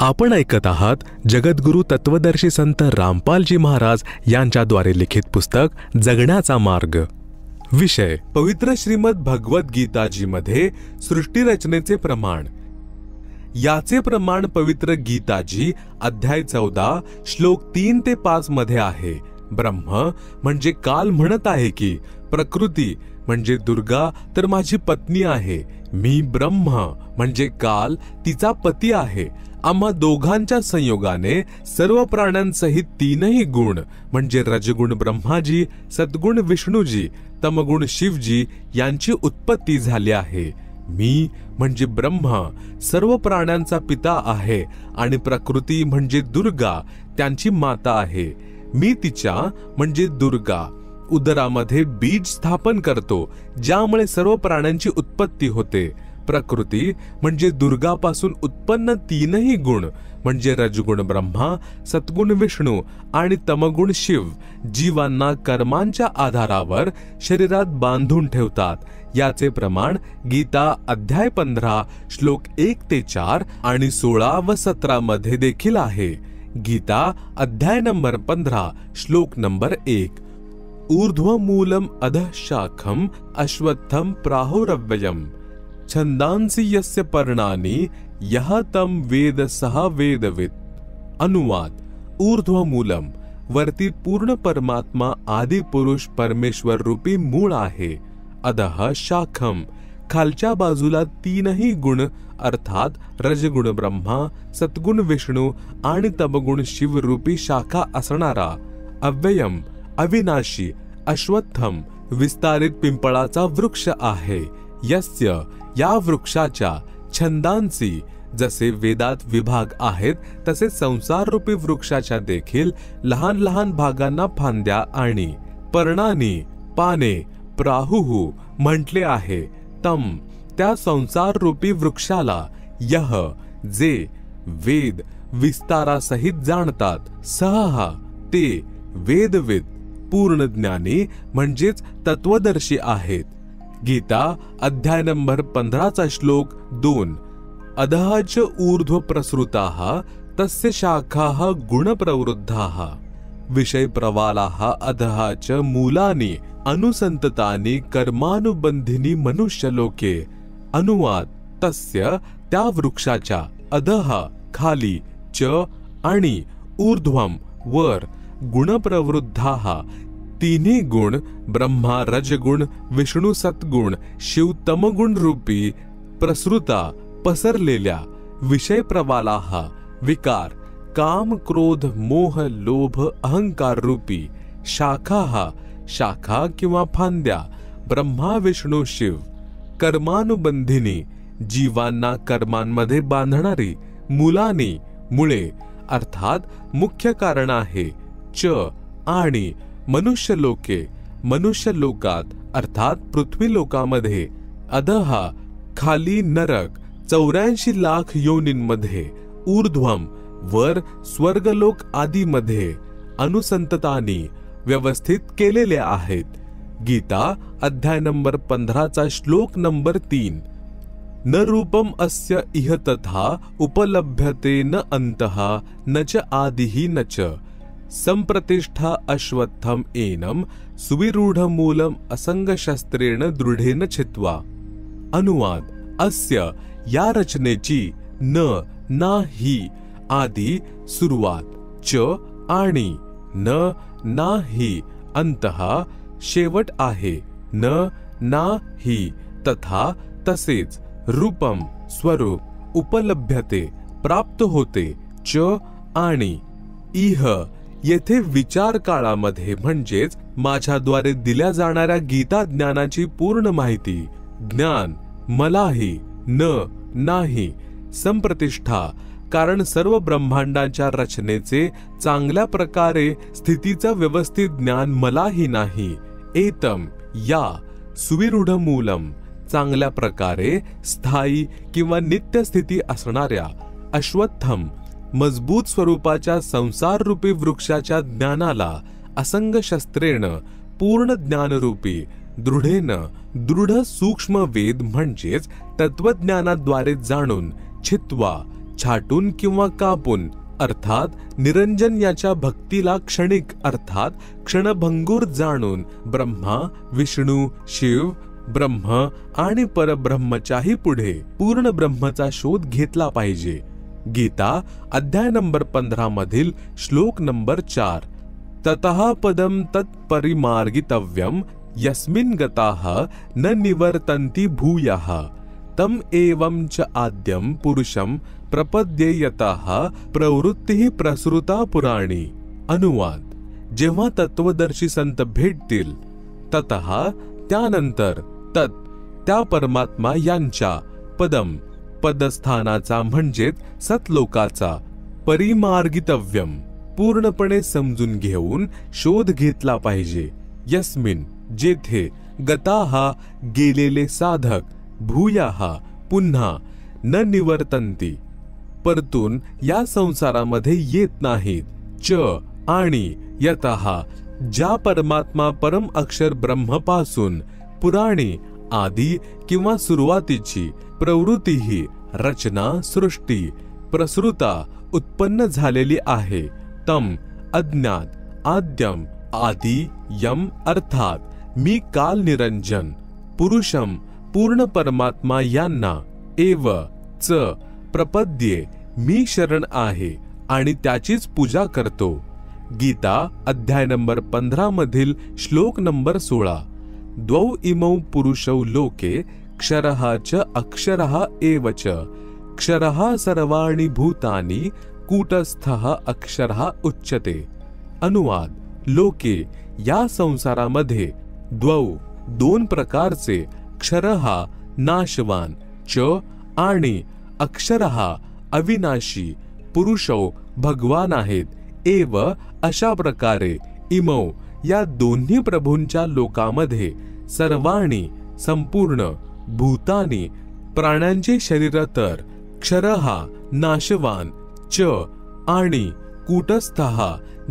आपण ऐकत आहात जगद्गुरु तत्वदर्शी संत रामपालजी महाराज यांच्याद्वारे लिखित पुस्तक जगण्याचा मार्ग. विषय पवित्र श्रीमद भगवत गीताजी मध्ये सृष्टी रचनेचे प्रमाण. याचे प्रमाण पवित्र गीताजी अध्याय 14 श्लोक 3 ते 5 मध्ये आहे. ब्रह्म म्हणजे काल म्हणत आहे की प्रकृती म्हणजे दुर्गा तर माझी पत्नी आहे. मी ब्रह्म म्हणजे काल तिचा पती आहे. आम्हा दोघांच्या संयोगाने सर्व प्राण्यांसहित तीनही गुण म्हणजे रजगुण ब्रह्माजी, सद्गुण विष्णूजी, तमगुण शिवजी यांची उत्पत्ती झाली आहे. मी म्हणजे ब्रह्म सर्व प्राण्यांचा पिता आहे आणि प्रकृती म्हणजे दुर्गा त्यांची माता आहे. मी तिच्या म्हणजे दुर्गा उदरामध्ये बीज स्थापन करतो ज्यामुळे सर्व प्राण्यांची उत्पत्ती होते. प्रकृती म्हणजे दुर्गापासून उत्पन्न तीनही गुण म्हणजे रजगुण ब्रह्मा, सद्गुण विष्णू आणि तमगुण शिव जीवांना कर्मांच्या आधारावर शरीरात बांधून ठेवतात. याचे प्रमाण गीता अध्याय 15 श्लोक 1 ते 4 आणि 16 व 17 मध्ये देखील आहे. गीता अध्याय नंबर 15 श्लोक नंबर 1. ऊर्ध्वमूलम अधः शाखम अश्वत्थम प्राहुरव्ययम छंदांसी यस्य पर्णानि यः तं वेद सः वेदवित्. अनुवाद. ऊर्ध्वमूलम वरती पूर्ण परमात्मा आदि पुरुष परमेश्वर रूपी मूळ आहे. अधः शाखम खालच्या बाजूला तीनही गुण अर्थात रजगुण ब्रह्मा, सद्गुण विष्णू आणि तमगुण शिव रूपी शाखा असणारा अव्ययम अविनाशी अश्वत्थम विस्तारित पिंपळाचा वृक्ष आहे. यस्य या वृक्षाच्या छंदांची जसे वेदात विभाग आहेत तसे संसार रूपी वृक्षाच्या देखील लहान लहान भागांना फांद्या आणि पर्णानी पाने प्राहुहु म्हटले आहे. तम त्या संसार रूपी वृक्षाला यह जे वेद विस्तारासहित जाणतात सह ते वेदविद पूर्ण ज्ञानी म्हणजेच तत्वदर्शी आहेत. गीता अध्याय नंबर 15 श्लोक 2. अधःच ऊर्ध्व प्रसृताः तस्य शाखाः गुण प्रवृद्धाः विषय प्रवालाः अधःच मूलानि अनुसंततानि कर्मानुबंधिनी मनुष्यलोके. अनुवाद. तस्य त्या वृक्षाच्या अधः खाली च आणि ऊर्ध्वम वर गुणप्रवृद्धाः तिन्ही गुण ब्रह्मा रजगुण विष्णू सद्गुण शिव तमगुण रूपी प्रसृता पसरलेल्या विषय प्रवालाः विकार काम क्रोध मोह लोभ अहंकार रूपी शाखाः शाखा किंवा फांद्या ब्रह्मा विष्णू शिव कर्मानुबंधिनी जीवांना कर्मांमध्ये बांधणारी मुलानी मुळे अर्थात मुख्य कारण आहे. च आणि मनुष्य लोके मनुष्य लोकात अर्थात पृथ्वी लोकामध्ये अधः खाली नरक 84 लाख योनींमध्ये ऊर्ध्वम वर स्वर्गलोक आदी मध्ये अनुसंततानी व्यवस्थित केलेले आहेत. गीता अध्याय नंबर 15 श्लोक नंबर 3. न रूपम अस्य इह तथा उपलभ्यते न अंतः न च आदिहि न च संप्रतिष्ठा अश्वत्थम एनम सुविरूढ मूलम असंग शस्त्रेण दृढेन छित्वा. अनुवाद. अस्य या रचनेची न नाही आदी सुरुवात च आणि न नाही अंतः शेवट आहे. न नाही तथा तसेच रूपम स्वरूप उपलभ्यते प्राप्त होते च आणि इह येथे विचार काळामध्ये म्हणजेच माझ्याद्वारे दिल्या जाणाऱ्या गीता ज्ञानाची पूर्ण माहिती ज्ञान मलाही न नाही संप्रतिष्ठा कारण सर्व ब्रह्मांडाच्या रचनेचे चांगल्या प्रकारे स्थितीचं व्यवस्थित ज्ञान मलाही नाही. एतम या सुविरूढ मूलम चांगल्या प्रकारे स्थायी किंवा नित्य स्थिती असणाऱ्या अश्वत्थम मजबूत स्वरूपाच्या संसार रूपी वृक्षाच्या ज्ञानाला असंग शस्त्रेण पूर्ण ज्ञानरूपी दृढेन दृढ सूक्ष्म वेद म्हणजेच तत्वज्ञानाद्वारे जाणून छित्वा छाटून किंवा कापून अर्थात निरंजन याच्या भक्तीला क्षणिक अर्थात क्षणभंगूर जाणून ब्रह्मा, विष्णू, शिव, ब्रह्म आणि परब्रह्मच्याही पुढे पूर्ण ब्रह्मचा शोध घेतला पाहिजे. गीता अध्याय नंबर 15 मधील श्लोक नंबर 4. ततः पदम तत्परिमार्गितव्यम यस्मिन् गताः न निवर्तन्ति भूयः तम एवं च आद्यम पुरुषम प्रपद्येयतः प्रवृत्ती प्रसृता पुराणी. अनुवाद. जेव्हा तत्वदर्शी संत भेटतील ततः त्यानंतर तत् त्या परमात्मा यांच्या पदम पदस्थानाचा म्हणजेच सतलोकाचा परिमार्गितव्यम पूर्णपणे समजून घेऊन शोध घेतला पाहिजे. यस्मिन जेथे गताः गेलेले साधक भूयाः पुन्हा न निवर्तन्ति परतून या संसारामध्ये येत नाहीत. च आणि यतः ज्या परमात्मा परम अक्षर ब्रह्मपासून पुराणी आदी किंवा सुरुवातीची प्रवृत्ती ही रचना सृष्टी प्रसृता उत्पन्न झालेली आहे. तम अज्ञात आद्यम आदि यम अर्थात मी काल निरंजन पुरुषम पूर्ण परमात्मा यांना एव च प्रपद्ये मी शरण आहे आणि त्याचीच पूजा करतो. गीता अध्याय नंबर 15 मधील श्लोक नंबर 16. द्वौ इमौ पुरुषौ लोके क्षरः च अक्षरः एव च क्षरः सर्वाणि भूतानि कूटस्थः अक्षरः उच्यते. अनुवाद. लोके या संसारामध्ये द्वौ दोन प्रकारचे क्षरः नाशवान च आणि अक्षरः अविनाशी पुरुषौ भगवान आहेत. एव अशा प्रकारे इमौ या दोन्ही प्रभूंच्या लोकामध्ये सर्वाणी संपूर्ण भूतानी प्राण्यांचे शरीर तर क्षरः नाशवान च आणि कूटस्थः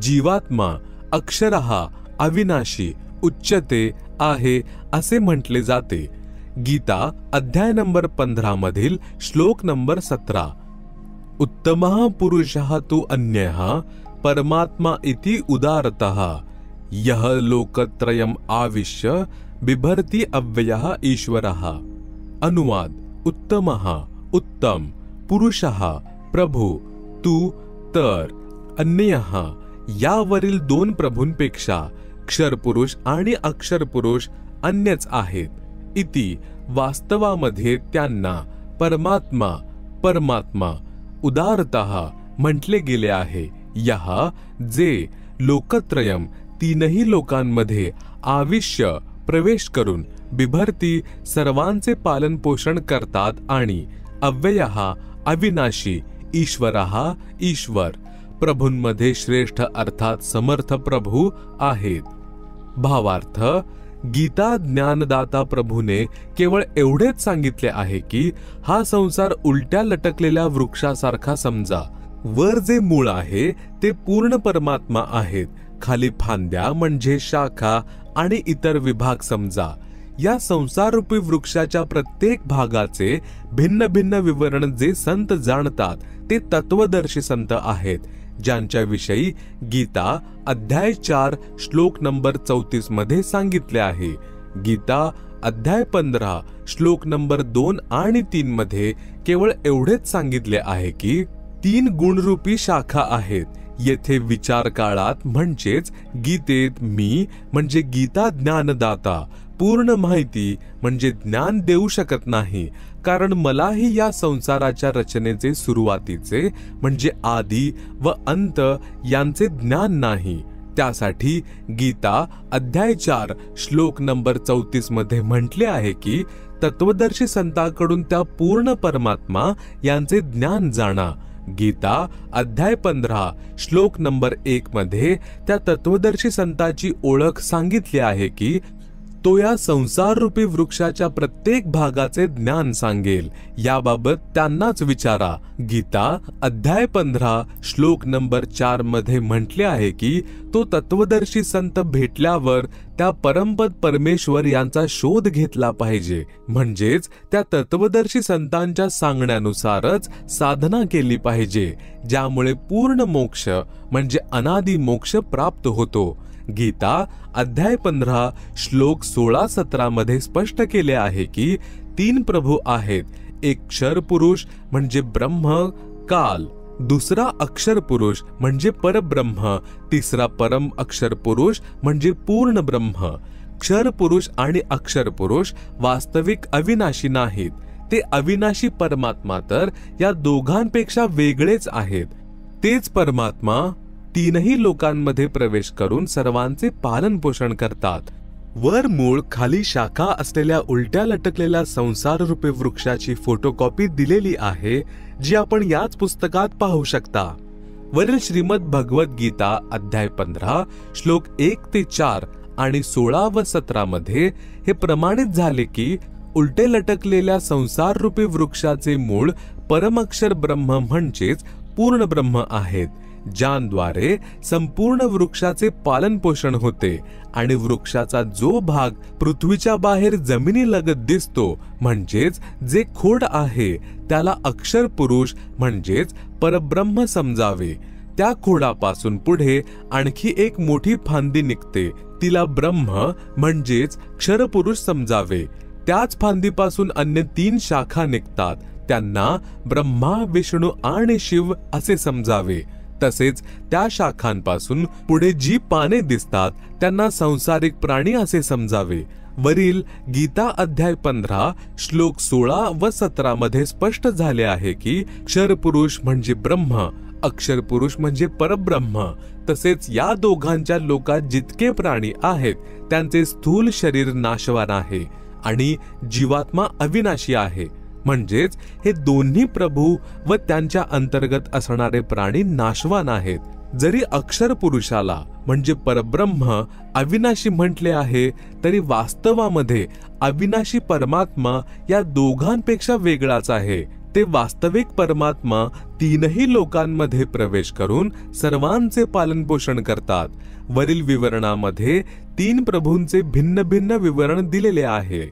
जीवात्मा अक्षरः अविनाशी उच्चते आहे असे म्हटले जाते. गीता अध्याय नंबर 15 मधील श्लोक नंबर 17. उत्तमः पुरुषः तु अन्यः परमात्मा इति उदारतः यह लोकत्रयम् आविश्य बिभर्ति अव्ययः ईश्वरः. अनुवाद. उत्तमः उत्तम पुरुषः प्रभू तू तर अन्यः यावरील दोन प्रभूंपेक्षा क्षरपुरुष आणि अक्षरपुरुष अन्यच आहेत. इति वास्तवामध्ये त्यांना परमात्मा परमात्मा उदारतः म्हटले गेले आहे. यह जे लोकत्रयम तीनही लोकांमध्ये आविष्य प्रवेश करून बिभर्ती सर्वांचे पालन पोषण करतात आणि अव्ययः अविनाशी ईश्वरः ईश्वर प्रभूंमध्ये श्रेष्ठ अर्थात समर्थ प्रभू आहेत. भावार्थ. गीता ज्ञानदाता प्रभूने केवळ एवढेच सांगितले आहे की हा संसार उलट्या लटकलेल्या वृक्षासारखा समजा. वर जे मूळ आहे ते पूर्ण परमात्मा आहेत. खाली फांद्या म्हणजे शाखा आणि इतर विभाग समजा. या संसाररूपी वृक्षाच्या प्रत्येक भागाचे भिन्न भिन्न विवरण जे संत जाणतात ते तत्वदर्शी संत आहेत, ज्यांच्या विषयी गीता अध्याय 4 श्लोक नंबर 34 मध्ये सांगितले आहे. गीता अध्याय 15 श्लोक नंबर 2 आणि 3 मध्ये केवळ एवढेच सांगितले आहे की 3 गुणरूपी शाखा आहेत. येथे विचार काळात म्हणजेच गीतेत मी म्हणजे गीता ज्ञानदाता पूर्ण माहिती म्हणजे ज्ञान देऊ शकत नाही, कारण मलाही या संसाराच्या रचनेचे सुरुवातीचे म्हणजे आदी व अंत यांचे ज्ञान नाही. त्यासाठी गीता अध्याय 4 श्लोक नंबर 34 मध्ये म्हटले आहे की तत्वदर्शी संतांकडून त्या पूर्ण परमात्मा यांचे ज्ञान जाणा. गीता अध्याय 15 श्लोक नंबर 1 मध्ये त्या तत्वदर्शी संताची ओळख सांगितली आहे की तो या संसार रूपी वृक्षाच्या प्रत्येक भागाचे ज्ञान सांगेल. याबाबत त्यांनाच विचारा. गीता अध्याय 15 श्लोक नंबर 4 मध्ये म्हटले आहे की तो तत्वदर्शी संत भेटल्यावर त्या परमपद परमेश्वर यांचा शोध घेतला पाहिजे. म्हणजेच त्या तत्वदर्शी संतांच्या सांगण्यानुसारच साधना केली पाहिजे, ज्यामुळे पूर्ण मोक्ष म्हणजे अनादि मोक्ष प्राप्त होतो. गीता अध्याय 15 श्लोक 16-17 मध्ये स्पष्ट केले आहे की 3 प्रभू आहेत. एक क्षर पुरुष म्हणजे ब्रह्म काल, दुसरा अक्षर पुरुष म्हणजे परब्रह्म, तिसरा परम अक्षर पुरुष म्हणजे पूर्ण ब्रह्म. क्षर पुरुष आणि अक्षर पुरुष वास्तविक अविनाशी नाहीत. ते अविनाशी परमात्मा तर या दोघांपेक्षा वेगळेच आहेत. तेच परमात्मा तीनही लोकांमध्ये प्रवेश करून सर्वांचे पालन पोषण करतात. वर मूळ खाली शाखा असलेल्या उलट्या लटकलेल्या संसार रूपी वृक्षाची फोटोकॉपी दिलेली आहे, जी आपण याच पुस्तकात पाहू शकता. वरील श्रीमद भगवत गीता अध्याय 15 श्लोक 1 ते 4 आणि 16 व 17 मध्ये हे प्रमाणित झाले की उलटे लटकलेल्या संसार रूपी वृक्षाचे मूळ परमक्षर ब्रह्म म्हणजेच पूर्ण ब्रह्म आहेत, ज्याद्वारे संपूर्ण वृक्षाचे पालन पोषण होते. आणि वृक्षाचा जो भाग पृथ्वीच्या बाहेर जमिनीलगत दिसतो म्हणजेच जे खोड आहे त्याला अक्षर पुरुष म्हणजेच परब्रह्म समजावे. त्या खोडापासून पुढे आणखी एक मोठी फांदी निघते, तिला ब्रह्म म्हणजेच क्षरपुरुष समजावे. त्याच फांदीपासून अन्य 3 शाखा निघतात, त्यांना ब्रह्मा विष्णू आणि शिव असे समजावे. तसेच त्या शाखांपासून पुढे जी पाने दिसतात त्यांना संसारिक प्राणी असे समजावे. वरील गीता अध्याय 15 श्लोक 16 व 17 मध्ये स्पष्ट झाले आहे की क्षर पुरुष म्हणजे ब्रह्म, अक्षर पुरुष म्हणजे परब्रह्म. तसेच या दोघांच्या लोकात जितके प्राणी आहेत त्यांचे स्थूल शरीर नाशवान आहे आणि जीवात्मा अविनाशी आहे. म्हणजेच हे दोन्ही प्रभू व त्यांच्या अंतर्गत असणारे प्राणी नाशवान आहेत. जरी अक्षर पुरुषाला म्हणजे परब्रह्म अविनाशी म्हटले आहे, तरी वास्तवामध्ये अविनाशी परमात्मा या दोघांपेक्षा वेगळाच आहे. ते वास्तविक परमात्मा तीनही लोकांमध्ये प्रवेश करून सर्वांचे पालन पोषण करतात. वरील विवरणामध्ये 3 प्रभूंचे भिन्न भिन्न विवरण दिलेले आहे.